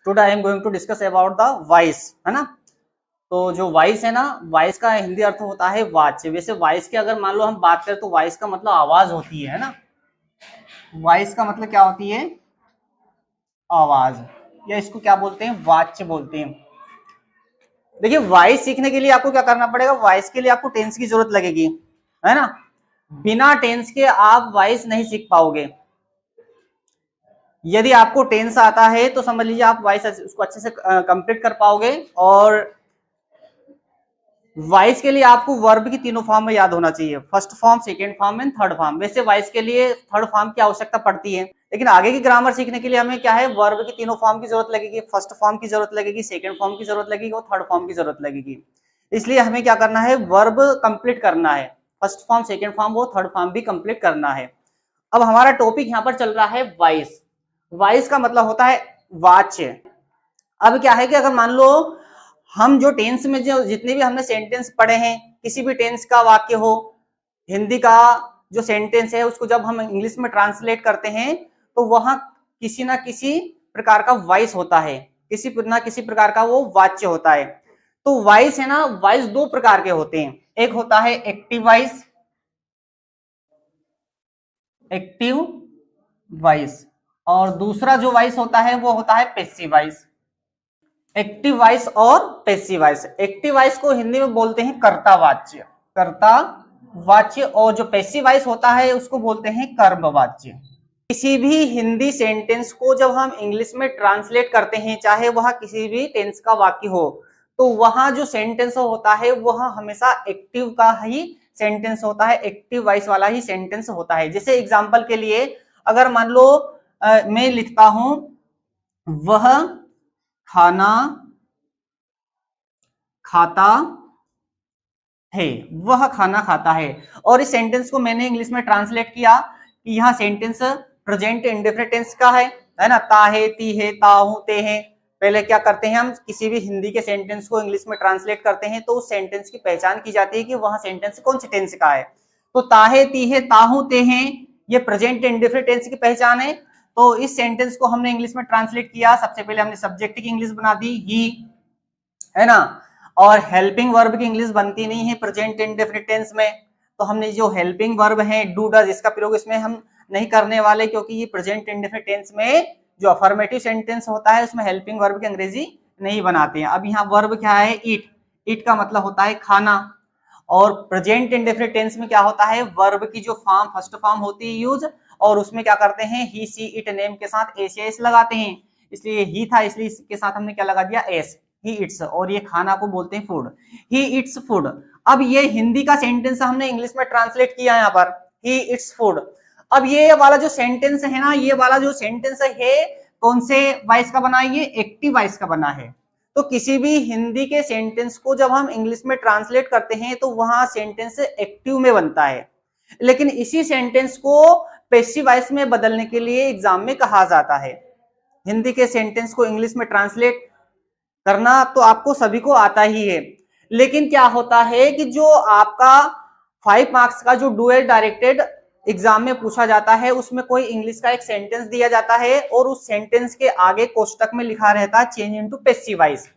Today I am going to discuss about the voice, है ना। तो जो वॉइस है ना, वॉइस का हिंदी अर्थ होता है वाच्य। वैसे वॉइस की अगर मान लो हम बात करें तो वॉइस का मतलब आवाज होती है ना। वॉइस का मतलब क्या होती है? आवाज, या इसको क्या बोलते हैं? वाच्य बोलते हैं। देखिए वॉइस सीखने के लिए आपको क्या करना पड़ेगा? वॉइस के लिए आपको टेंस की जरूरत लगेगी, है ना। बिना टेंस के आप वॉइस नहीं सीख पाओगे। यदि आपको टेंस आता है तो समझ लीजिए आप वॉइस उसको अच्छे से कंप्लीट कर पाओगे। और वॉइस के लिए आपको वर्ब की तीनों फॉर्म में याद होना चाहिए, first form, second form and third form. वैसे वॉइस के लिए थर्ड फॉर्म की आवश्यकता पड़ती है, लेकिन आगे की ग्रामर सीखने के लिए हमें क्या है? वर्ब की तीनों फॉर्म की जरूरत लगेगी, फर्स्ट फॉर्म की जरूरत लगेगी, सेकेंड फॉर्म की जरूरत लगेगी और थर्ड फॉर्म की जरूरत लगेगी। इसलिए हमें क्या करना है? वर्ब कंप्लीट करना है, फर्स्ट फॉर्म, सेकेंड फॉर्म, वो थर्ड फॉर्म भी कंप्लीट करना है। अब हमारा टॉपिक यहाँ पर चल रहा है वॉइस। वॉइस का मतलब होता है वाच्य। अब क्या है कि अगर मान लो हम जो टेंस में जो जितने भी हमने सेंटेंस पढ़े हैं, किसी भी टेंस का वाक्य हो, हिंदी का जो सेंटेंस है उसको जब हम इंग्लिश में ट्रांसलेट करते हैं तो वहां किसी ना किसी प्रकार का वॉइस होता है, किसी ना किसी प्रकार का वो वाच्य होता है। तो वॉइस है ना, वॉइस दो प्रकार के होते हैं। एक होता है एक्टिव वॉइस, एक्टिव वॉइस, और दूसरा जो वॉइस होता है वो होता है पैसिव वॉइस। एक्टिव वॉइस और पैसिव वॉइस। एक्टिव वॉइस को हिंदी में बोलते हैं कर्तावाच्य, कर्तावाच्य, और जो पैसिव वॉइस होता है उसको बोलते हैं कर्मवाच्य। किसी भी हिंदी सेंटेंस को जब हम इंग्लिश में ट्रांसलेट करते हैं, चाहे वह किसी भी टेंस का वाक्य हो, तो वहां जो सेंटेंस होता है वह हमेशा एक्टिव का ही सेंटेंस होता है, एक्टिव वॉइस वाला ही सेंटेंस होता है। जैसे एग्जांपल के लिए अगर मान लो मैं लिखता हूं वह खाना खाता है, वह खाना खाता है, और इस सेंटेंस को मैंने इंग्लिश में ट्रांसलेट किया कि यह सेंटेंस प्रेजेंट इंडेफिनिट टेंस का है ना। ता है, ती है, ता हूं, ते हैं। पहले क्या करते हैं, हम किसी भी हिंदी के सेंटेंस को इंग्लिश में ट्रांसलेट करते हैं तो उस सेंटेंस की पहचान की जाती है कि वह सेंटेंस कौन से टेंस का है। तो ता है, ती है, ता हूं, ते हैं, ये प्रेजेंट इंडेफिनिट टेंस की पहचान है। तो इस सेंटेंस को हमने इंग्लिश में ट्रांसलेट किया, सबसे पहले हमने सब्जेक्ट की इंग्लिश बना दी ही, है ना। और हेल्पिंग वर्ब की इंग्लिश बनती नहीं है प्रेजेंट इंडेफिनिट टेंस में, तो हमने जो हेल्पिंग वर्ब है डू डज, इसका प्रयोग इसमें हम नहीं करने वाले, क्योंकि ये प्रेजेंट इंडेफिनिट टेंस में जो अफर्मेटिव सेंटेंस होता है उसमें हेल्पिंग वर्ब की अंग्रेजी नहीं बनाते हैं। अब यहाँ वर्ब क्या है? ईट। ईट का मतलब होता है खाना। और प्रेजेंट इंडेफिनिट टेंस में क्या होता है? वर्ब की जो फॉर्म, फर्स्ट फॉर्म होती है यूज, और उसमें क्या करते हैं? ही, सी, इट, नेम के साथ एस एस लगाते हैं। इसलिए ही था, इसलिए इसके साथ हमने क्या लगा दिया? एस। ही इट्स, और ये खाना को बोलते हैं फूड, ही इट्स फूड। अब ये हिंदी का सेंटेंस हमने इंग्लिश में ट्रांसलेट किया यहाँ पर, ही इट्स फूड। अब ये वाला जो सेंटेंस है ना, ये वाला जो सेंटेंस है कौन से वॉइस का बना है? ये एक्टिव वॉइस का बना है। तो किसी भी हिंदी के सेंटेंस को जब हम इंग्लिश में ट्रांसलेट करते हैं तो वहां सेंटेंस एक्टिव में बनता है, लेकिन इसी सेंटेंस को पैसिव वॉइस में बदलने के लिए एग्जाम में कहा जाता है। हिंदी के सेंटेंस को इंग्लिश में ट्रांसलेट करना तो आपको सभी को आता ही है, लेकिन क्या होता है कि जो आपका 5 मार्क्स का जो डुअल डायरेक्टेड एग्जाम में पूछा जाता है उसमें कोई इंग्लिश का एक सेंटेंस दिया जाता है और उस सेंटेंस के आगे कोष्टक में लिखा रहता है चेंज इनटू पैसिव वॉइस।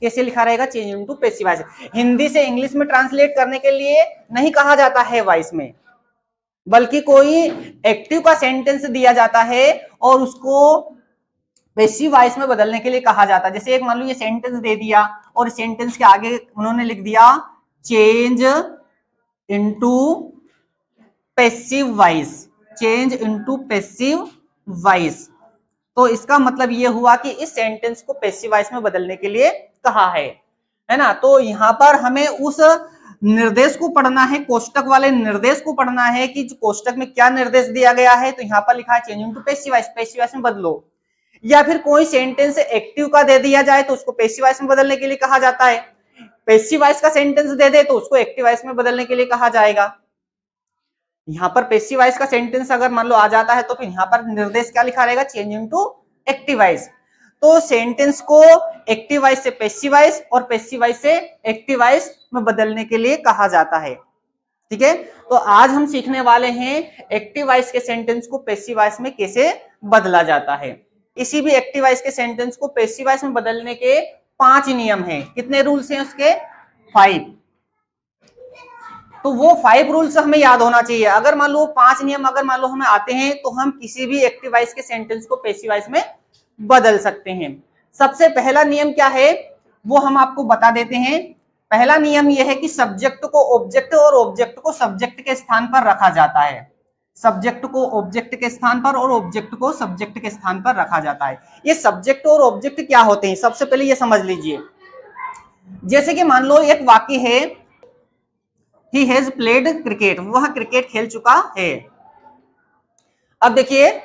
कैसे लिखा रहेगा? Change into passive voice. Hindi से इंग्लिश में ट्रांसलेट करने के लिए नहीं कहा जाता है वॉइस में, बल्कि कोई एक्टिव का सेंटेंस दिया जाता है और उसको पैसिव वॉइस में बदलने के लिए कहा जाता है। जैसे एक मान लो ये सेंटेंस दे दिया और सेंटेंस के आगे उन्होंने लिख दिया change into passive voice, change into passive voice. तो इसका मतलब ये हुआ कि इस सेंटेंस को पैसिव वॉइस में बदलने के लिए कहा है ना। तो यहाँ पर हमें उस निर्देश को पढ़ना है, कोष्टक वाले निर्देश को पढ़ना है कि कोष्टक में क्या निर्देश दिया गया है। तो यहाँ पर लिखा है change into passive voice, passive voice में बदलो। या फिर कोई सेंटेंस एक्टिव का दे दिया जाए तो उसको पैसिव वॉइस में बदलने के लिए कहा जाता है। पैसिव वॉइस का सेंटेंस दे दे तो उसको एक्टिव वॉइस में बदलने के लिए कहा जाएगा। यहाँ पर पैसिव वॉइस का सेंटेंस अगर मान लो आ जाता है तो फिर यहाँ पर निर्देश क्या लिखा रहेगा? Change into active voice. तो सेंटेंस को एक्टिव वॉइस से पैसिव वॉइस और पैसिव वॉइस से एक्टिव वॉइस में बदलने के लिए कहा जाता है। ठीक है, तो आज हम सीखने वाले हैं एक्टिव वॉइस के सेंटेंस को पैसिव वॉइस में कैसे बदला जाता है। किसी भी एक्टिव वॉइस के सेंटेंस को पैसिव वॉइस में बदलने के 5 नियम हैं। कितने रूल्स हैं उसके? 5। तो वो 5 रूल्स हमें याद होना चाहिए। अगर मान लो 5 नियम अगर मान लो हमें आते हैं तो हम किसी भी एक्टिव वॉइस के सेंटेंस को पैसिव वॉइस में बदल सकते हैं। सबसे पहला नियम क्या है वो हम आपको बता देते हैं। पहला नियम यह है कि सब्जेक्ट को ऑब्जेक्ट और ऑब्जेक्ट को सब्जेक्ट के स्थान पर रखा जाता है। सब्जेक्ट को ऑब्जेक्ट के स्थान पर और ऑब्जेक्ट को सब्जेक्ट के स्थान पर रखा जाता है। ये सब्जेक्ट और ऑब्जेक्ट क्या होते हैं सबसे पहले ये समझ लीजिए। जैसे कि मान लो एक वाक्य है, ही हैज प्लेड क्रिकेट, वह क्रिकेट खेल चुका है। अब देखिए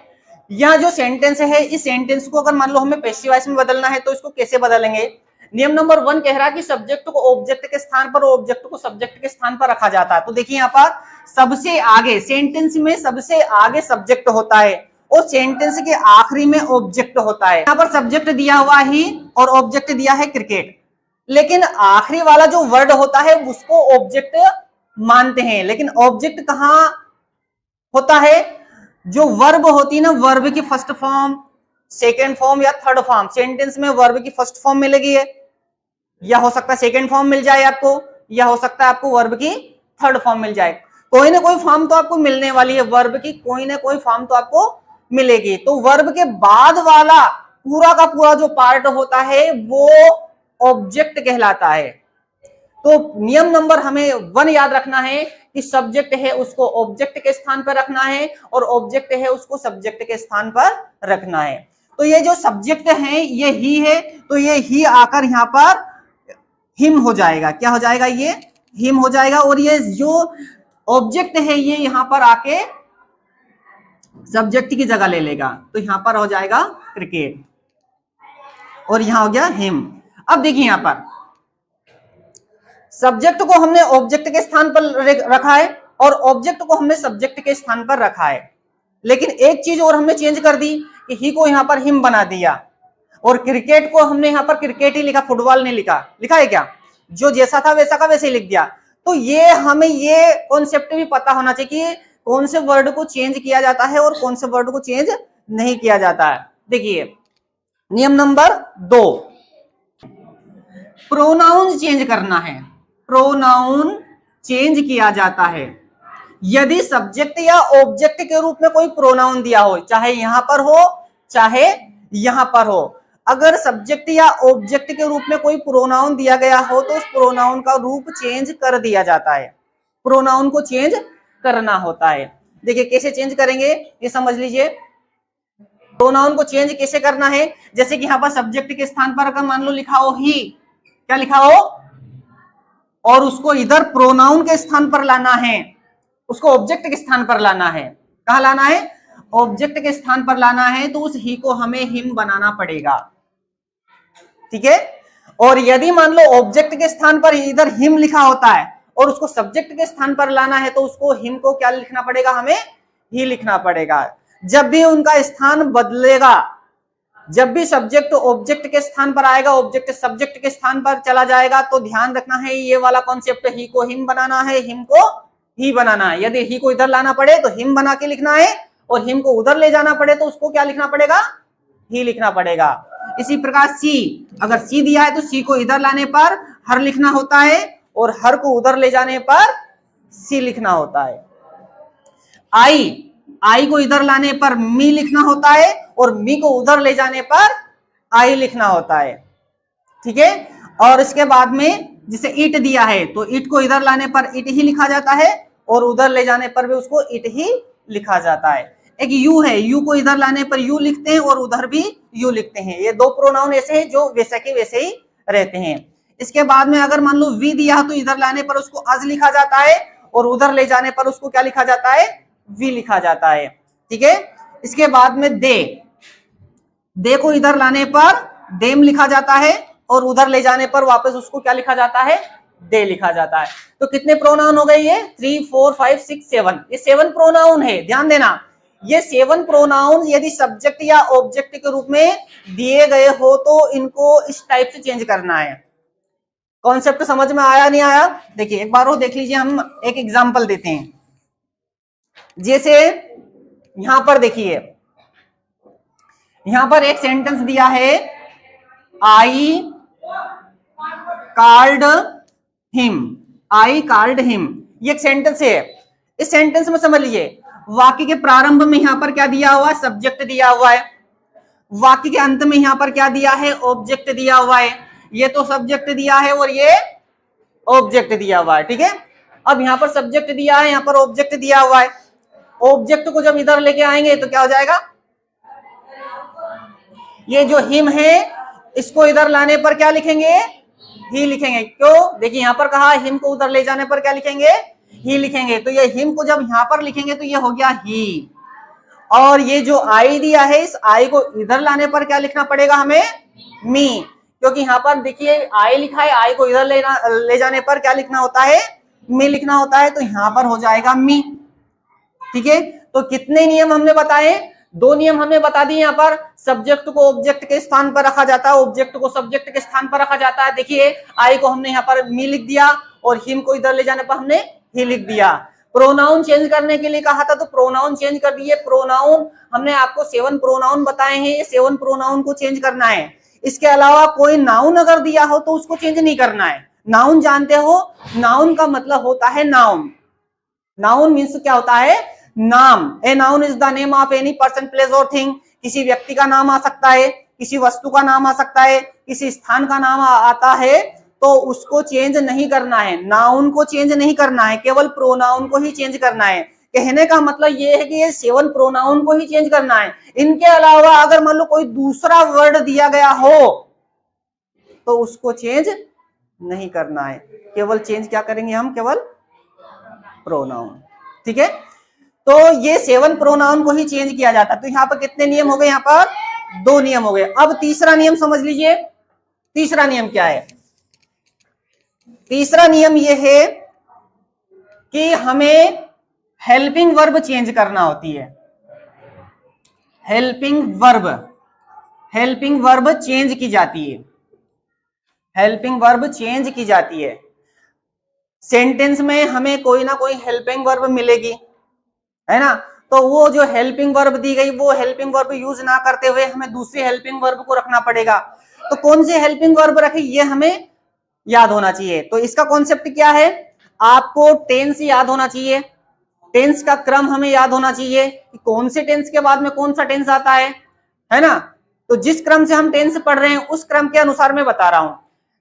यह जो सेंटेंस है इस सेंटेंस को अगर मान लो हमें पैसिव वॉइस में बदलना है तो इसको कैसे बदलेंगे? नियम नंबर 1 कह रहा है कि सब्जेक्ट को ऑब्जेक्ट के स्थान पर और ऑब्जेक्ट को सब्जेक्ट के स्थान पर रखा जाता है। तो देखिए यहाँ पर सबसे आगे सेंटेंस में सबसे आगे सब्जेक्ट होता है और सेंटेंस के आखिरी में ऑब्जेक्ट होता है। यहाँ पर सब्जेक्ट दिया हुआ ही और ऑब्जेक्ट दिया है क्रिकेट, लेकिन आखिरी वाला जो वर्ड होता है उसको ऑब्जेक्ट मानते हैं। लेकिन ऑब्जेक्ट कहां होता है? जो वर्ब होती है ना, वर्ब की फर्स्ट फॉर्म, सेकेंड फॉर्म या थर्ड फॉर्म। सेंटेंस में वर्ब की फर्स्ट फॉर्म मिलेगी है, या हो सकता है सेकेंड फॉर्म मिल जाए आपको, या हो सकता है आपको वर्ब की थर्ड फॉर्म मिल जाए। कोई ना कोई फॉर्म तो आपको मिलने वाली है, वर्ब की कोई ना कोई फॉर्म तो आपको मिलेगी। तो वर्ब के बाद वाला पूरा का पूरा जो पार्ट होता है वो ऑब्जेक्ट कहलाता है। तो नियम नंबर हमें 1 याद रखना है कि सब्जेक्ट है उसको ऑब्जेक्ट के स्थान पर रखना है और ऑब्जेक्ट है उसको सब्जेक्ट के स्थान पर रखना है। तो ये जो सब्जेक्ट है ये ही है, तो ये ही आकर यहाँ पर हिम हो जाएगा। क्या हो जाएगा? ये हिम हो जाएगा। और ये जो ऑब्जेक्ट है ये यहाँ पर आके सब्जेक्ट की जगह ले लेगा, तो यहाँ पर हो जाएगा क्रिकेट और यहाँ हो गया हिम। अब देखिए यहाँ पर सब्जेक्ट को हमने ऑब्जेक्ट के स्थान पर रखा है और ऑब्जेक्ट को हमने सब्जेक्ट के स्थान पर रखा है, लेकिन एक चीज और हमने चेंज कर दी कि ही को यहाँ पर हिम बना दिया और क्रिकेट को हमने यहाँ पर क्रिकेट ही लिखा, फुटबॉल नहीं लिखा। लिखा है क्या? जो जैसा था वैसा का वैसे ही लिख दिया। तो ये हमें ये कॉन्सेप्ट भी पता होना चाहिए कि कौन से वर्ड को चेंज किया जाता है और कौन से वर्ड को चेंज नहीं किया जाता है। देखिए नियम नंबर 2, प्रोनाउन चेंज करना है। प्रोनाउन चेंज किया जाता है यदि सब्जेक्ट या ऑब्जेक्ट के रूप में कोई प्रोनाउन दिया हो, चाहे यहां पर हो चाहे यहां पर हो। अगर सब्जेक्ट या ऑब्जेक्ट के रूप में कोई प्रोनाउन दिया गया हो तो उस प्रोनाउन का रूप चेंज कर दिया जाता है। प्रोनाउन को चेंज करना होता है। देखिए कैसे चेंज करेंगे ये समझ लीजिए। प्रोनाउन को चेंज कैसे करना है? जैसे कि यहाँ पर सब्जेक्ट के स्थान पर अगर मान लो लिखा हो ही, क्या लिखा हो, और उसको इधर प्रोनाउन के स्थान पर लाना है, उसको ऑब्जेक्ट के स्थान पर लाना है। कहां लाना है? ऑब्जेक्ट के स्थान पर लाना है, तो उस ही को हमें हिम बनाना पड़ेगा। ठीक है। और यदि मान लो ऑब्जेक्ट के स्थान पर इधर हिम लिखा होता है और उसको सब्जेक्ट के स्थान पर लाना है तो उसको हिम को क्या लिखना पड़ेगा? हमें ही लिखना पड़ेगा। जब भी उनका स्थान बदलेगा, जब भी सब्जेक्ट ऑब्जेक्ट के स्थान पर आएगा, ऑब्जेक्ट सब्जेक्ट के स्थान पर चला जाएगा, तो ध्यान रखना है ये वाला कॉन्सेप्ट, ही को हिम बनाना है, हिम को ही बनाना है। यदि ही को इधर लाना पड़े तो हिम बना के लिखना है और हिम को उधर ले जाना पड़े तो उसको क्या लिखना पड़ेगा? ही लिखना पड़ेगा। इसी प्रकार सी, अगर सी दिया है तो सी को इधर लाने पर हर लिखना होता है और हर को उधर ले जाने पर सी लिखना होता है। आई को इधर लाने पर मी लिखना होता है और मी को उधर ले जाने पर आई लिखना होता है। ठीक है। और इसके बाद में जिसे ईट दिया है तो ईट को इधर लाने पर ईट ही लिखा जाता है और उधर ले जाने पर भी उसको ईट ही लिखा जाता है। एक यू है, यू को इधर लाने पर यू लिखते हैं और उधर भी यू लिखते हैं। ये 2 प्रोनाउन ऐसे हैं जो वैसे के वैसे ही रहते हैं। इसके बाद में अगर मान लो वी दिया तो इधर लाने पर उसको अज लिखा जाता है और उधर ले जाने पर उसको क्या लिखा जाता है? वी लिखा जाता है। ठीक है। इसके बाद में दे को इधर लाने पर देम लिखा जाता है और उधर ले जाने पर वापस उसको क्या लिखा जाता है? दे लिखा जाता है। तो कितने प्रोनाउन हो गए ये? 3 4 5 6 7। ये 7 प्रोनाउन है। ध्यान देना, ये 7 प्रोनाउन यदि सब्जेक्ट या ऑब्जेक्ट के रूप में दिए गए हो तो इनको इस टाइप से चेंज करना है। कॉन्सेप्ट समझ में आया नहीं आया? देखिए एक बार वो देख लीजिए, हम एक एग्जांपल देते हैं। जैसे यहां पर देखिए, यहां पर एक सेंटेंस दिया है, I card him, I card him, ये एक सेंटेंस है। इस सेंटेंस में समझ लीजिए, वाक्य के प्रारंभ में यहां पर क्या दिया हुआ है, सब्जेक्ट दिया हुआ है। वाक्य के अंत में यहां पर क्या दिया है, ऑब्जेक्ट दिया हुआ है। ये तो सब्जेक्ट दिया है और ये ऑब्जेक्ट दिया हुआ है, ठीक है। अब यहां पर सब्जेक्ट दिया है, यहां पर ऑब्जेक्ट दिया हुआ है। ऑब्जेक्ट को जब इधर लेके आएंगे तो क्या हो जाएगा, ये जो हिम है इसको इधर लाने पर क्या लिखेंगे, ही लिखेंगे। क्यों, देखिए यहां पर कहा हिम को उधर ले जाने पर क्या लिखेंगे, ही लिखेंगे। तो ये हिम को जब यहां पर लिखेंगे तो ये हो गया ही। और ये जो आई दिया है, इस आई को इधर लाने पर क्या लिखना पड़ेगा हमें, मी। क्योंकि यहां पर देखिए आई लिखा है, आई को इधर ले जाने पर क्या लिखना होता है, मी लिखना होता है। तो यहां पर हो जाएगा मी, ठीक है। तो कितने नियम हमने बताए, 2 नियम हमने बता दिए। यहाँ पर सब्जेक्ट को ऑब्जेक्ट के स्थान पर रखा जाता है, ऑब्जेक्ट को सब्जेक्ट के स्थान पर रखा जाता है। देखिए आई को हमने यहाँ पर मी लिख दिया और हिम को इधर ले जाने पर हमने ही लिख दिया। प्रोनाउन चेंज करने के लिए कहा था तो प्रोनाउन चेंज कर दिए। प्रोनाउन हमने आपको 7 प्रोनाउन बताए हैं, ये 7 प्रोनाउन को चेंज करना है। इसके अलावा कोई नाउन अगर दिया हो तो उसको चेंज नहीं करना है। नाउन जानते हो, नाउन का मतलब होता है नाउन। नाउन मीन्स क्या होता है, नाम। A noun is the name of any person, place और थिंग। किसी व्यक्ति का नाम आ सकता है, किसी वस्तु का नाम आ सकता है, किसी स्थान का नाम आता है, तो उसको चेंज नहीं करना है, नाउन को चेंज नहीं करना है, केवल प्रोनाउन को ही चेंज करना है। कहने का मतलब ये है कि ये 7 प्रोनाउन को ही चेंज करना है। इनके अलावा अगर मान लो कोई दूसरा वर्ड दिया गया हो तो उसको चेंज नहीं करना है, केवल चेंज क्या करेंगे हम, केवल प्रोनाउन, ठीक है। तो ये 7 प्रोनाउन को ही चेंज किया जाता है। तो यहाँ पर कितने नियम हो गए, यहाँ पर 2 नियम हो गए। अब तीसरा नियम समझ लीजिए। तीसरा नियम क्या है, तीसरा नियम ये है कि हमें हेल्पिंग वर्ब चेंज करना होती है। हेल्पिंग वर्ब चेंज की जाती है, हेल्पिंग वर्ब चेंज की जाती है। सेंटेंस में हमें कोई ना कोई हेल्पिंग वर्ब मिलेगी, है ना। तो वो जो हेल्पिंग वर्ब दी गई, वो हेल्पिंग वर्ब यूज ना करते हुए हमें दूसरी हेल्पिंग वर्ब को रखना पड़ेगा। तो कौन सी हेल्पिंग वर्ब रखे ये हमें याद होना चाहिए। तो इसका कॉन्सेप्ट क्या है, आपको टेंस याद होना चाहिए, टेंस का क्रम हमें याद होना चाहिए कि कौन से टेंस के बाद में कौन सा टेंस आता है ना। तो जिस क्रम से हम टेंस पढ़ रहे हैं उस क्रम के अनुसार मैं बता रहा हूं।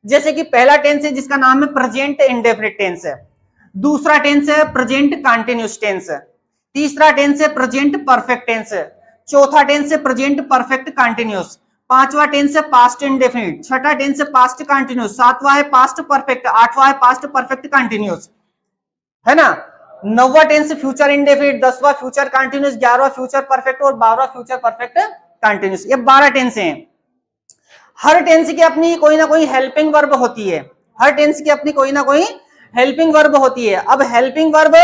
जैसे कि पहला टेंस है जिसका नाम है प्रेजेंट इंडेफिनिट टेंस है, दूसरा टेंस है प्रेजेंट कंटीन्यूअस टेंस, तीसरा टेंस है प्रेजेंट परफेक्ट टेंस, चौथा टेंस है प्रेजेंट परफेक्ट कंटीन्यूअस, पांचवा टेंस है पास्ट इंडेफिनिट, छठा टेंस है पास्ट कंटीन्यूअस, सातवां है पास्ट परफेक्ट, आठवां है पास्ट परफेक्ट कंटीन्यूअस, है ना। नौवां टेंस फ्यूचर इंडेफिनिट, 10वां फ्यूचर कंटीन्यूअस, 11वां फ्यूचर परफेक्ट और 12वां फ्यूचर परफेक्ट कंटीन्यूअस। ये 12 टेंस हैं। हर टेंस की अपनी कोई ना कोई हेल्पिंग वर्ब होती है, हर टेंस की अपनी कोई ना कोई हेल्पिंग वर्ब होती है। अब हेल्पिंग वर्ब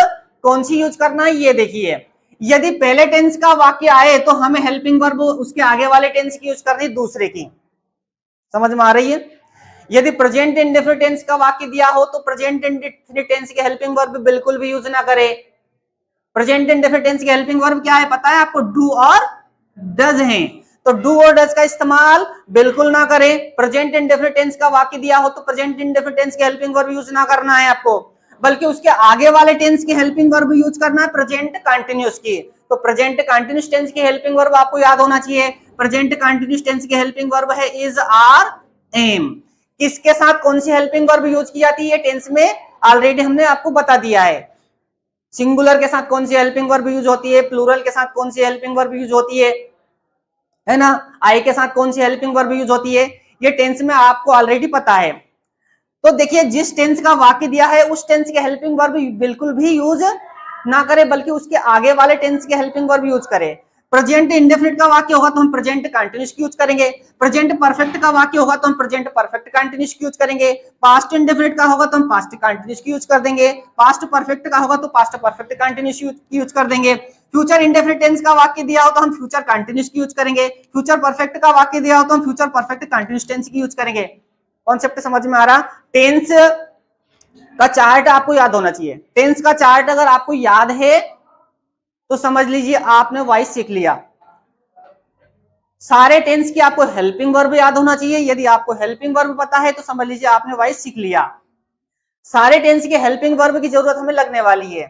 कौन सी यूज करना है ये देखिए। यदि पहले टेंस का वाक्य आए तो हमें हेल्पिंग वर्ब उसके आगे वाले टेंस की यूज करनी, दूसरे की। समझ में आ रही है। यदि प्रेजेंट इंडेफिनिट टेंस का वाक्य दिया हो तो प्रेजेंट इंडेफिनिट टेंस की हेल्पिंग वर्ब बिल्कुल भी यूज ना करे। प्रेजेंट इंडेफिनिट टेंस की हेल्पिंग वर्ब क्या है पता है आपको, डू और डज है। तो डू और डज का इस्तेमाल बिल्कुल ना करें। प्रेजेंट इंडेफिनिट टेंस का वाक्य दिया हो तो प्रेजेंट इंडेफिनिट टेंस की हेल्पिंग वर्ब यूज ना करना है आपको, बल्कि उसके आगे वाले टेंस की हेल्पिंग वर्ब यूज करना है, प्रेजेंट कंटीन्यूअस की। तो प्रेजेंट कंटीन्यूअस टेंस की हेल्पिंग वर्ब आपको याद होना चाहिए। प्रेजेंट कंटीन्यूअस टेंस की हेल्पिंग वर्ब है इज, आर, एम। किसके साथ कौन सी हेल्पिंग वर्ब यूज की जाती है टेंस में, ऑलरेडी हमने आपको बता दिया है। सिंगुलर के साथ कौन सी हेल्पिंग वर्ब यूज होती है, प्लूरल के साथ कौन सी हेल्पिंग वर्ब यूज होती है ना, आई के साथ कौन सी हेल्पिंग वर्ब यूज होती है, ये टेंस में आपको ऑलरेडी पता है। तो देखिए जिस टेंस का वाक्य दिया है उस टेंस के हेल्पिंग वर्ब बिल्कुल भी यूज ना करे, बल्कि उसके आगे वाले टेंस के हेल्पिंग वर्ब यूज करे। प्रेजेंट इंडेफिनिट का वाक्य होगा तो हम प्रेजेंट कंटीन्यूअस की यूज करेंगे, प्रेजेंट परफेक्ट का वाक्य होगा तो हम प्रेजेंट परफेक्ट कंटीन्यूअस की यूज करेंगे, पास्ट इंडेफिनिट का होगा तो हम पास्ट कंटीन्यूअस की यूज कर देंगे, पास्ट परफेक्ट का होगा तो पास्ट परफेक्ट कंटीन्यूअस की यूज कर देंगे। फ्यूचर इंडेफिनिट टेंस का वाक्य दिया हो तो हम फ्यूचर कंटीन्यूअस की यूज करेंगे, फ्यूचर परफेक्ट का वाक्य दिया हो तो हम फ्यूचर परफेक्ट कंटीन्यूअस टेंस की यूज करेंगे। कॉन्सेप्ट समझ में आ रहा। टेंस का चार्ट आपको याद होना चाहिए। टेंस का चार्ट अगर आपको याद है तो समझ लीजिए आपने वाइस सीख लिया। सारे टेंस की आपको हेल्पिंग वर्ब याद होना चाहिए। यदि आपको हेल्पिंग वर्ब पता है तो समझ लीजिए आपने वाइज सीख लिया। सारे टेंस की हेल्पिंग वर्ब की जरूरत हमें लगने वाली है,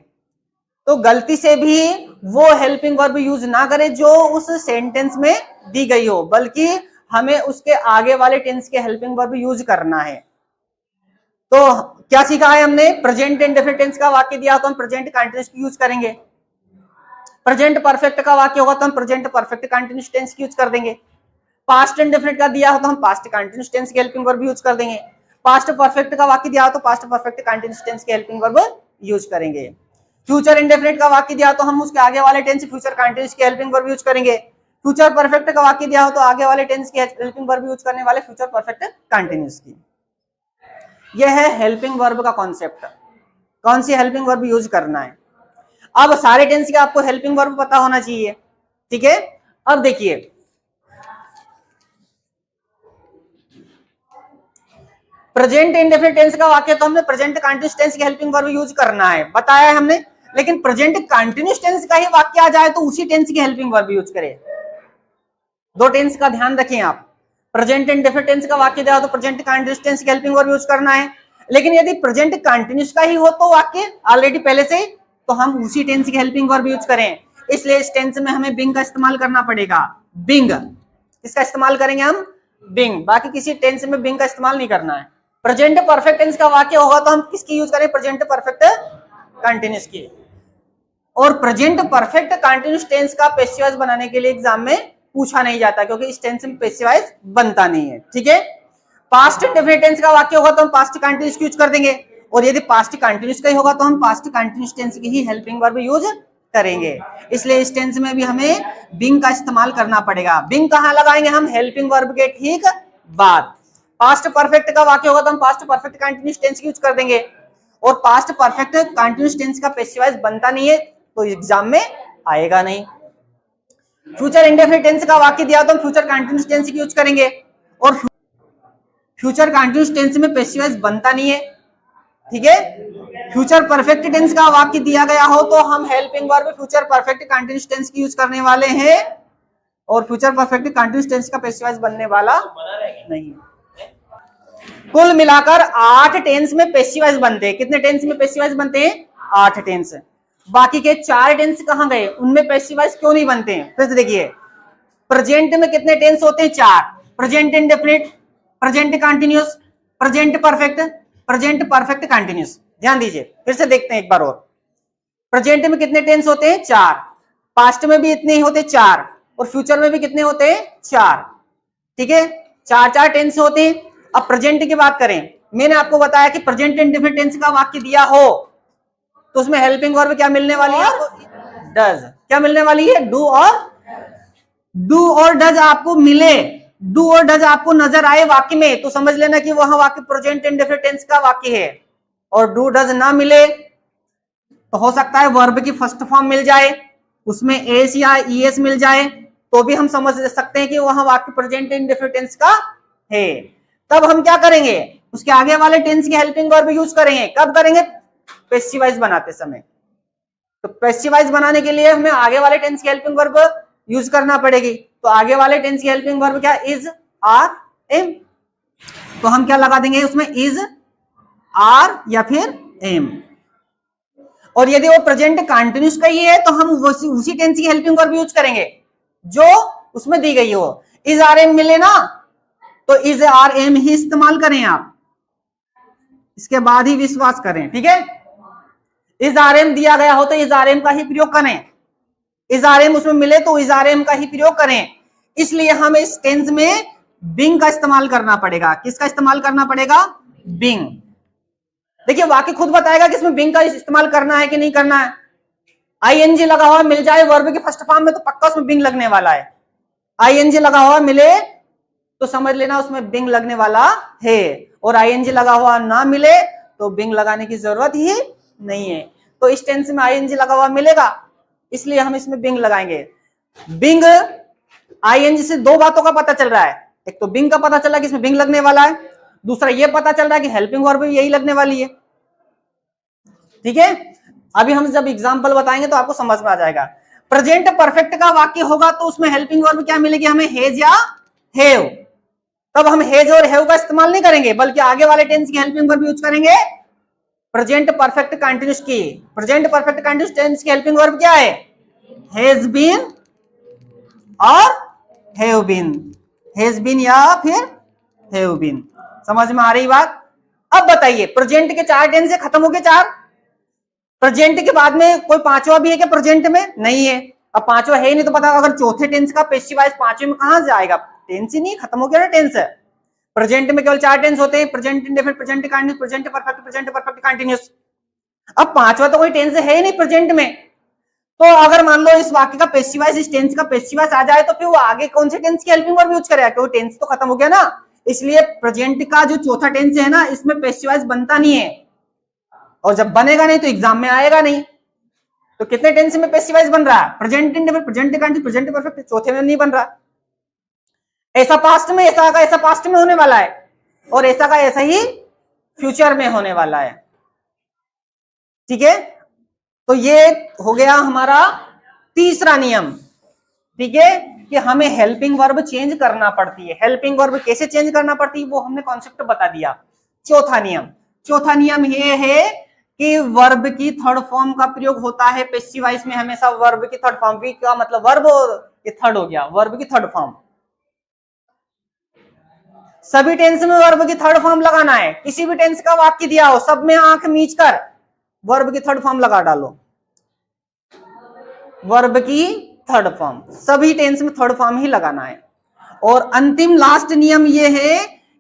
तो गलती से भी वो हेल्पिंग वर्ब यूज ना करें जो उस सेंटेंस में दी गई हो, बल्कि हमें उसके आगे वाले टेंस के हेल्पिंग वर्ब यूज करना है। तो क्या सीखा है हमने? प्रेजेंट इंडेफिनिट टेंस का वाक्य दिया तो हम प्रेजेंट कंटीन्यूअस की यूज करेंगे। प्रेजेंट परफेक्ट का वाक्य होगा तो हम प्रेजेंट परफेक्ट कंटीन्यूअस टेंस की यूज कर देंगे। पास्ट इंडेफिनिट का दिया हो तो हम पास्ट कंटीन्यूअस टेंस की हेल्पिंग वर्ब यूज कर देंगे। पास्ट परफेक्ट का वाक्य दिया हो तो पास्ट परफेक्ट कंटीन्यूअस टेंस की हेल्पिंग वर्ब यूज करेंगे। फ्यूचर इंडेफिनिट का वाक्य दिया तो हम उसके आगे वाले टेंस फ्यूचर कंटीन्यूअस की हेल्पिंग वर्ब यूज करेंगे। फ्यूचर परफेक्ट का वाक्य दिया हो तो आगे वाले टेंस की हेल्पिंग वर्ब यूज करने वाले फ्यूचर परफेक्ट कंटीन्यूअस की। यह है हेल्पिंग वर्ब का कॉन्सेप्ट, कौन सी हेल्पिंग वर्ब यूज करना है। अब सारे टेंस के आपको हेल्पिंग वर्ब पता होना चाहिए, ठीक है। अब देखिए प्रेजेंट इंडेफिनिट टेंस का वाक्य तो हमने प्रेजेंट कंटीन्यूअस टेंस की हेल्पिंग वर्ब यूज करना है, बताया है हमने। लेकिन प्रेजेंट कंटीन्यूअस टेंस का ही वाक्य आ जाए तो उसी टेंस की हेल्पिंग वर्ब यूज करें। दो टेंस का ध्यान रखें आप। प्रेजेंट इंडेफिनिट टेंस का वाक्य दिया तो प्रेजेंट कंटीन्यूअस टेंस की हेल्पिंग वर्ब यूज करना है। लेकिन यदि प्रेजेंट कंटीन्यूअस का ही हो तो वाक्य ऑलरेडी पहले से, तो हम उसी टेंस की हेल्पिंग वर्ब यूज करें। इसलिए इस टेंस में हमें बिंग का इस्तेमाल करना पड़ेगा। बिंग इसका इस्तेमाल करेंगे हम, बिंग। बाकी किसी टेंस में बिंग का इस्तेमाल नहीं करना है। प्रेजेंट परफेक्ट टेंस का वाक्य होगा तो हम किसकी यूज करें? प्रेजेंट परफेक्ट कंटीन्यूअस की। और प्रेजेंट परफेक्ट कंटीन्यूअस टेंस का पैसिव वॉइस बनाने के लिए एग्जाम में पूछा नहीं जाता, क्योंकि इस टेंस में पैसिव वॉइस बनता नहीं है, ठीक है। पास्ट इंडेफिनिट टेंस का वाक्य होगा तो हम पास्ट कंटीन्यूअस यूज कर देंगे, और यदि पास्ट कंटीन्यूअस का ही होगा तो हम पास्ट कंटीन्यूअस टेंस की ही हेल्पिंग वर्ब यूज करेंगे। इसलिए इस टेंस में भी हमें बिंग का इस्तेमाल करना पड़ेगा। बिंग कहां लगाएंगे? हम हेल्पिंग वर्ब के ठीक बाद। पास्ट परफेक्ट का वाक्य होगा तो हम पास्ट परफेक्ट कंटीन्यूअस टेंस की यूज कर देंगे, और पास्ट परफेक्ट कंटीन्यूअस टेंस का पैसिव वॉइस बनता नहीं है तो एग्जाम में आएगा नहीं। फ्यूचर इंडेफिनिट टेंस का वाक्य दिया तो हम फ्यूचर कंटीन्यूअस टेंस की यूज करेंगे, और फ्यूचर कंटीन्यूअस टेंस में पैसिव वॉइस बनता नहीं है, ठीक है। फ्यूचर परफेक्ट टेंस का वाक्य दिया गया हो तो हम helping verb future perfect continuous tense की यूज करने वाले हैं, और फ्यूचर परफेक्ट कंटीन्यूअस टेंस का पैसिव वॉइस बनने वाला नहीं। कुल मिलाकर 8 टेंस में पैसिव वॉइस बनते हैं। कितने टेंस में पैसिव वॉइस बनते हैं? 8 टेंस। बाकी के 4 टेंस कहां गए? उनमें पैसिव वॉइस क्यों नहीं बनते हैं? फिर से देखिए, प्रेजेंट में कितने टेंस होते हैं? 4। Present indefinite, present continuous, present perfect, present perfect continuous. ध्यान दीजिए, फिर से देखते हैं एक बार और। प्रेजेंट में कितने टेंस होते हैं? 4। पास्ट में भी इतने ही होते 4, और फ्यूचर में भी कितने होते हैं? 4, ठीक है। 4 टेंस होते हैं। अब प्रेजेंट की बात करें, मैंने आपको बताया कि प्रेजेंट इंडेफिनिट टेंस का वाक्य दिया हो तो उसमें हेल्पिंग वर्ब क्या मिलने वाली है? डज। क्या मिलने वाली है? डू और डज आपको मिले, डू और डज आपको नजर आए वाक्य में, तो समझ लेना कि वह वाक्य प्रेजेंट इंडेफिनिट टेंस का वाक्य है। और डू डज ना मिले तो हो सकता है वर्ब की फर्स्ट फॉर्म मिल जाए, उसमें एस या ईएस मिल जाए, तो भी हम समझ सकते हैं कि वह वाक्य प्रेजेंट इंडेफिनिट टेंस का है। तब हम क्या करेंगे? उसके आगे वाले टेंस की हेल्पिंग वर्ब यूज करेंगे। कब करेंगे? पैसिव वॉइस बनाते समय। तो पैसिव वॉइस बनाने के लिए हमें आगे वाले टेंस की हेल्पिंग वर्ब यूज करना पड़ेगी। तो आगे वाले टेंस की हेल्पिंग वर्ब क्या? Is, are, am. तो हम क्या लगा देंगे उसमें? इज, आर या फिर एम। और यदि वो प्रेजेंट कंटीन्यूअस का ही है तो हम उसी टेंस की हेल्पिंग वर्ब यूज करेंगे जो उसमें दी गई हो। इज, आर, एम मिले ना तो इज, आर, एम ही इस्तेमाल करें आप, इसके बाद ही विश्वास करें, ठीक है। इज, आर, एम दिया गया हो तो इज, आर, एम का ही प्रयोग करें। इज, आर, एम उसमें मिले तो इज, आर, एम का ही प्रयोग करें। इसलिए हमें इस टेंस में बिंग का इस्तेमाल करना पड़ेगा। किसका इस्तेमाल करना पड़ेगा? बिंग। देखिए वाक्य खुद बताएगा कि इसमें बिंग का इस्तेमाल करना है कि नहीं करना है। आईएनजी लगा हुआ मिल जाए वर्ब के फर्स्ट फॉर्म में तो पक्का उसमें बिंग लगने वाला है। आईएनजी लगा हुआ मिले तो समझ लेना उसमें बिंग लगने वाला है, और आईएनजी लगा हुआ ना मिले तो बिंग लगाने की जरूरत ही नहीं है। तो इस टेंस में आईएनजी लगा हुआ मिलेगा, इसलिए हम इसमें बिंग लगाएंगे। बिंग, आईएनजी से दो बातों का पता चल रहा है। एक तो बिंग का पता चला कि इसमें बिंग लगने वाला है, दूसरा ये पता चल रहा है कि हेल्पिंग वर्ब भी यही लगने वाली है, ठीक है। अभी हम जब एग्जांपल बताएंगे तो आपको समझ में आ जाएगा। प्रेजेंट परफेक्ट का वाक्य होगा तो उसमें हेल्पिंग वर्ब क्या मिलेगी हमें, हेज या हैव। तब हम हेज और हैव का इस्तेमाल नहीं करेंगे, बल्कि आगे वाले टेंस की हेल्पिंग वर्ब यूज करेंगे प्रेजेंट परफेक्ट कंटिन्यूस की। प्रेजेंट परफेक्ट कंटिन्यूस टेंस की हेल्पिंग वर्ब क्या है, हैज बीन और हैव बीन, हैज बीन या फिर हैव बीन। समझ में आ रही बात? अब बताइए प्रेजेंट के 4 टेंस से खत्म हो गए 4। प्रेजेंट के बाद में कोई पांचवा भी है क्या प्रेजेंट में? नहीं है। अब पांचवा है ही नहीं तो पता अगर चौथे टेंस का पैसिव वॉइस पांचवे में कहां जाएगा, टेंस ही नहीं, खत्म हो गया ना टेंस। प्रेजेंट में केवल 4 टेंस होते हैं, present indefinite, present continuous, present perfect continuous. अब पांचवा तो कोई टेंस है ही नहीं प्रेजेंट में, तो अगर मान लो इस वाक्य का पैसिव वॉइस, इस टेंस का पैसिव वॉइस आ जाए तो फिर वो आगे कौन से टेंस की हेल्पिंग वर्ब यूज करेगा, क्योंकि टेंस तो खत्म हो गया ना। इसलिए प्रेजेंट का जो चौथा टेंस है ना, इसमें पैसिव वॉइस बनता नहीं है, और जब बनेगा नहीं तो एग्जाम में आएगा नहीं। तो कितने टेंस में पैसिव वॉइस बन रहा है, present indefinite, present continuous, present perfect, चौथे में नहीं बन रहा। ऐसा पास्ट में, ऐसा का ऐसा पास्ट में होने वाला है, और ऐसा का ऐसा ही फ्यूचर में होने वाला है। ठीक है, तो ये हो गया हमारा तीसरा नियम। ठीक है, कि हमें हेल्पिंग वर्ब चेंज करना पड़ती है। हेल्पिंग वर्ब कैसे चेंज करना पड़ती है वो हमने कॉन्सेप्ट बता दिया। चौथा नियम ये है कि वर्ब की थर्ड फॉर्म का प्रयोग होता है पैसिव वॉइस में हमेशा। वर्ब की थर्ड फॉर्म, वीक का मतलब वर्ब, ये थर्ड हो गया, वर्ब की थर्ड फॉर्म। सभी टेंस में वर्ब की थर्ड फॉर्म लगाना है। किसी भी टेंस का वाक्य दिया हो, सब में आंख मीच कर वर्ब की थर्ड फॉर्म लगा डालो। वर्ब की थर्ड फॉर्म, सभी टेंस में थर्ड फॉर्म ही लगाना है। और अंतिम लास्ट नियम ये है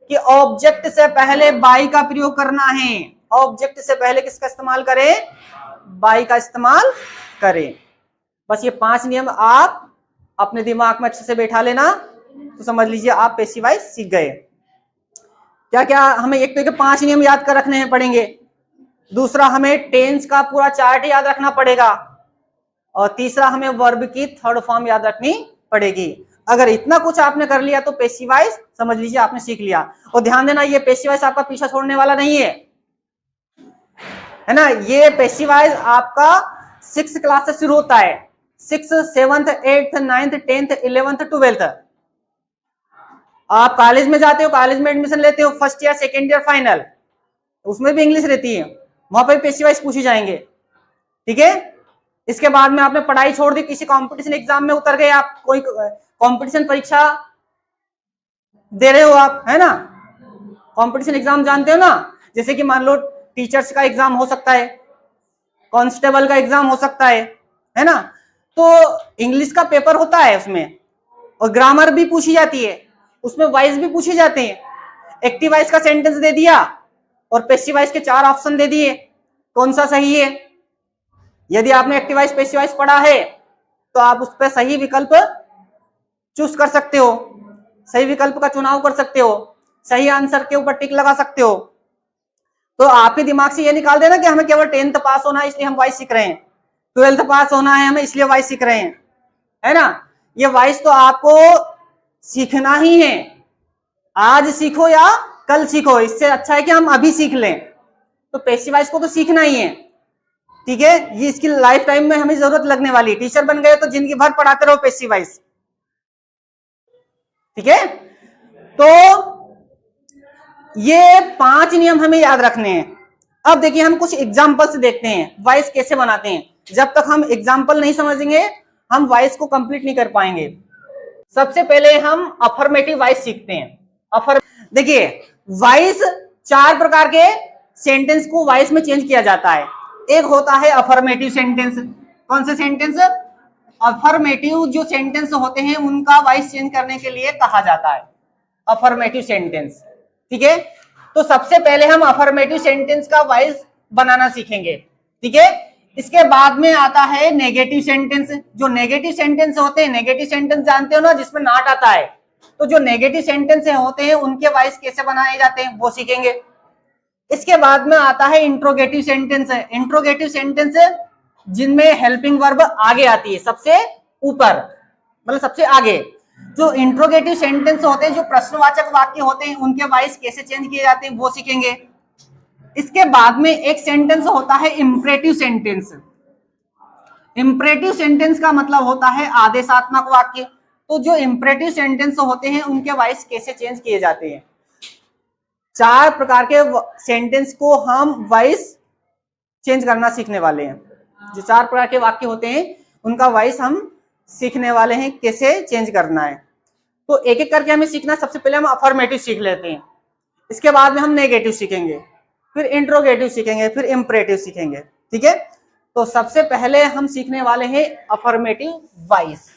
कि ऑब्जेक्ट से पहले बाई का प्रयोग करना है। ऑब्जेक्ट से पहले किसका इस्तेमाल करें, बाई का इस्तेमाल करें। बस ये 5 नियम आप अपने दिमाग में अच्छे से बैठा लेना, तो समझ लीजिए आप पैसिव वॉइस सीख गए। क्या क्या हमें, एक तो 5 नियम याद कर रखने पड़ेंगे, दूसरा हमें टेंस का पूरा चार्ट याद रखना पड़ेगा, और तीसरा हमें वर्ब की थर्ड फॉर्म याद रखनी पड़ेगी। अगर इतना कुछ आपने कर लिया तो पैसिव वॉइस समझ लीजिए आपने सीख लिया। और ध्यान देना, ये पैसिव वॉइस आपका पीछा छोड़ने वाला नहीं है ना। ये पैसिव वॉइस आपका 6th क्लास से शुरू होता है। 6th, 7th, 8th, 9th, 10th, 11th, 12th। आप कॉलेज में जाते हो, कॉलेज में एडमिशन लेते हो, first year, second year, final, उसमें भी इंग्लिश रहती है, वहां पर पैसिव वॉइस पूछी जाएंगे। ठीक है, इसके बाद में आपने पढ़ाई छोड़ दी, किसी कंपटीशन एग्जाम में उतर गए, आप कोई कंपटीशन परीक्षा दे रहे हो आप, है ना। कंपटीशन एग्जाम जानते हो ना, जैसे कि मान लो टीचर्स का एग्जाम हो सकता है, कांस्टेबल का एग्जाम हो सकता है ना। तो इंग्लिश का पेपर होता है उसमें, और ग्रामर भी पूछी जाती है, उसमें वॉइस भी पूछे जाते हैं। एक्टिव वॉइस का सेंटेंस दे दिया और पैसिव वॉइस के 4 ऑप्शन दे दिए, कौन सा सही है। यदि आपने एक्टिव वॉइस पैसिव वॉइस पढ़ा है तो आप उस पर सही विकल्प चूज कर सकते हो, सही विकल्प का चुनाव कर सकते हो, सही आंसर के ऊपर टिक लगा सकते हो। तो आपके दिमाग से ये निकाल देना कि हमें केवल 10th पास होना है इसलिए हम वॉइस सीख रहे हैं, 12th पास होना है हमें इसलिए वॉइस सीख रहे हैं, है ना। ये वॉइस तो आपको सीखना ही है, आज सीखो या कल सीखो, इससे अच्छा है कि हम अभी सीख लें। तो पैसिव वॉइस को तो सीखना ही है। ठीक है, ये इसकी लाइफ टाइम में हमें जरूरत लगने वाली है। टीचर बन गए तो जिंदगी भर पढ़ाते रहो पैसिव वॉइस। ठीक है, तो ये 5 नियम हमें याद रखने हैं। अब देखिए हम कुछ एग्जांपल्स देखते हैं वॉइस कैसे बनाते हैं। जब तक हम एग्जांपल नहीं समझेंगे हम वॉइस को कंप्लीट नहीं कर पाएंगे। सबसे पहले हम अफर्मेटिव वॉइस सीखते हैं। देखिए वॉइस 4 प्रकार के सेंटेंस को वॉइस में चेंज किया जाता है। एक होता है अफर्मेटिव सेंटेंस। कौन से सेंटेंस? अफर्मेटिव जो सेंटेंस होते हैं उनका वॉइस चेंज करने के लिए कहा जाता है अफर्मेटिव सेंटेंस। ठीक है, तो सबसे पहले हम अफर्मेटिव सेंटेंस का वॉइस बनाना सीखेंगे। ठीक है, इसके बाद में आता है नेगेटिव सेंटेंस। जो नेगेटिव सेंटेंस होते हैं, नेगेटिव सेंटेंस जानते हो ना, जिसमें नॉट आता है, तो जो नेगेटिव सेंटेंस होते हैं उनके वॉइस कैसे बनाए जाते हैं वो सीखेंगे। इसके बाद में आता है इंट्रोगेटिव सेंटेंस। इंट्रोगेटिव सेंटेंस जिनमें हेल्पिंग वर्ब आगे आती है, सबसे ऊपर, मतलब सबसे आगे। जो इंट्रोगेटिव सेंटेंस होते हैं, जो प्रश्नवाचक वाक्य होते हैं, उनके वॉइस कैसे चेंज किए जाते हैं वो सीखेंगे। इसके बाद में एक सेंटेंस होता है इंपरेटिव सेंटेंस। इंपरेटिव सेंटेंस का मतलब होता है आदेशात्मक वाक्य। तो जो इंपरेटिव सेंटेंस होते हैं उनके वॉइस कैसे चेंज किए जाते हैं? 4 प्रकार के सेंटेंस को हम वॉइस चेंज करना सीखने वाले हैं। जो 4 प्रकार के वाक्य होते हैं उनका वॉइस हम सीखने वाले हैं, कैसे चेंज करना है। तो एक एक करके हमें सीखना। सबसे पहले हम अफर्मेटिव सीख लेते हैं, इसके बाद में हम नेगेटिव सीखेंगे, फिर इंट्रोगेटिव सीखेंगे, फिर इंपरेटिव सीखेंगे। ठीक है, तो सबसे पहले हम सीखने वाले हैं अफर्मेटिव वॉइस।